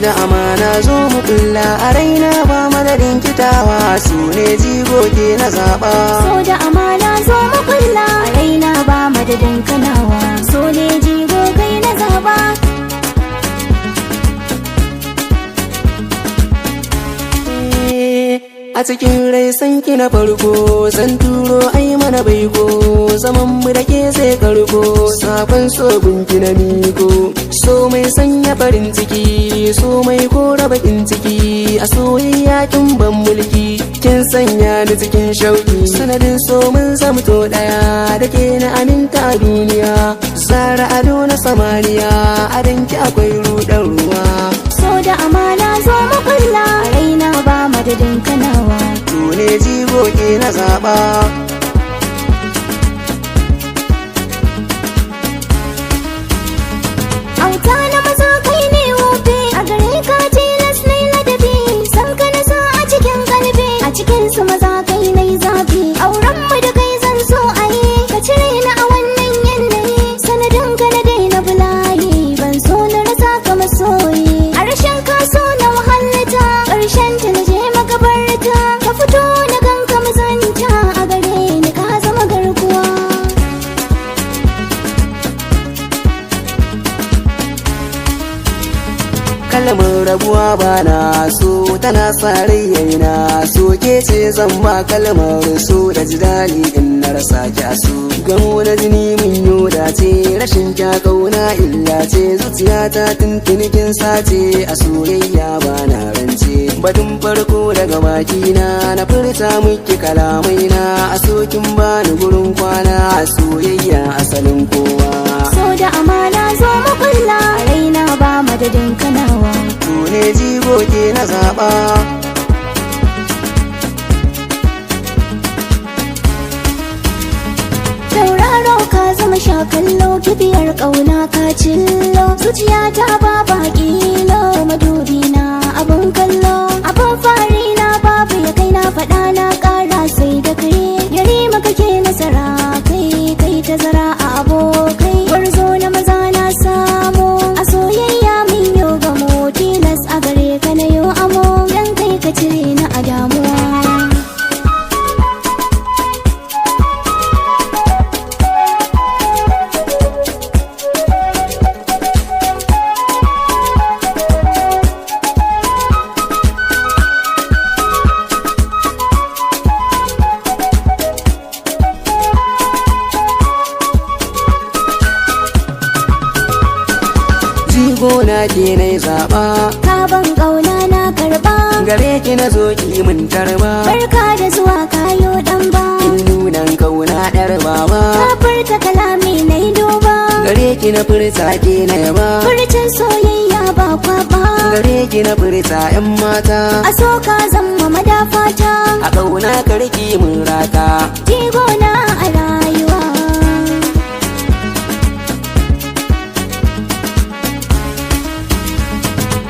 da amana zo mu kulla a raina ba madadin kitawa su ne jigo ke na zaba. So da amana zo mu kulla a raina ba madadin kanawa, so ne jigo kai na zaba. A cikin rai san ki na farko zan turo ai mana baiko, zaman mu da ke sai karko sakon so gunki na miko. So mai sanya farin ciki, so mai kora bakin ciki, a soyayya kin ban mulki, kin sanya ni cikin shauki. Sanadin so mun zamto daya da ke na aminta a duniya, zara ado na samaniya a danki akwai rudan ruwa. So da amana zo mu kulla a raina ba madadin kanawa, su ne jigo ke na zaba. Auta na maza kai ne wofe, a gare ka tilas nai ladabi, san ka na sa a cikin kalbi, a cikin su maza kai nai zafi. Auren mu da kai zan so a yi, ka cire ni a wannan yanayi, sanadin ka na daina bulayi, ban so na rasa ka masoyi. A rashin ka so na wahalata, ƙarshen ta na je makabarta, ka fito na ganka mazanta, a gare ni ka zama garkuwa. Kalmar rabuwa ba na so tana sa rayyana, so ke ce zan ba kalmar so da ji dali in na rasa ki a so. Gamo na jini min yoda ce, rashin kya kauna illa ce, zuciya ta tuntuni kin sace, a soyayya ba na rance. Batun farko daga bakina na furta miki kalamai na, a sokin bani gurin kwana, a soyayya asalin kowa. So da amana zo mu kulla a raina ba madadin kanawa, su ne jigo ke na zaba. tauraro ka zama sha kallo, kibiyar ƙauna ka cillo, zuciya ta ba baƙilo, madubi na abin kallo, abin fari na babu ya kai na faɗa na ƙara sai da kai, yari maka ke nasara kai kai tazara a abokai, gwarzo na maza na samu, a soyayya min yau gamo, tilas a gare ka na yau amo, dan kai ka cire na a damuwa. Gona ke na zaɓa, ka ban ƙauna na karɓa, gare ki na zo ki min tarba. barka da zuwa kayo ɗan ba, In nunan kauna ɗar baba, ka furta kalami na yi duba, gare ki na furta ke na yaba. furcin soyayya ba kwaba, Gare ki na furta 'yan mata, a so ka zama madafata, a ƙauna karki mun rata. jigona a rayuwa.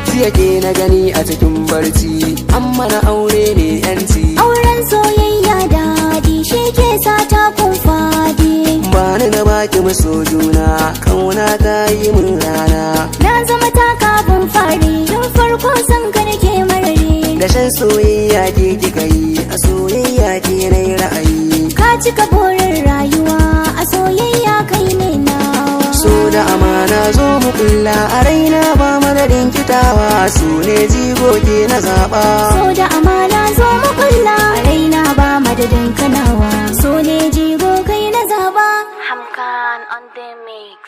Jiya ke na gani a cikin barci, amma na aure ne 'yanci. Auren soyayya daɗi, shi ke sa ta kun fadi, Ba ni na baki maso juna, ƙauna ta yi mun rana. na zama takabin fari, tun farko san ka nake marari, Da shan soyayya ke kika yi, a soyayya ke na yi ra'ayi. ka cika burin rayuwa, a soyayya kai ne nawa. So da amana zo mu kulla a raina ba madadin kitawa, su ne jigo ke na zaba. So da amana zo mu kulla a raina ba madadin kanawa, so ne jigo kai na zaba. Hamkan on the mix.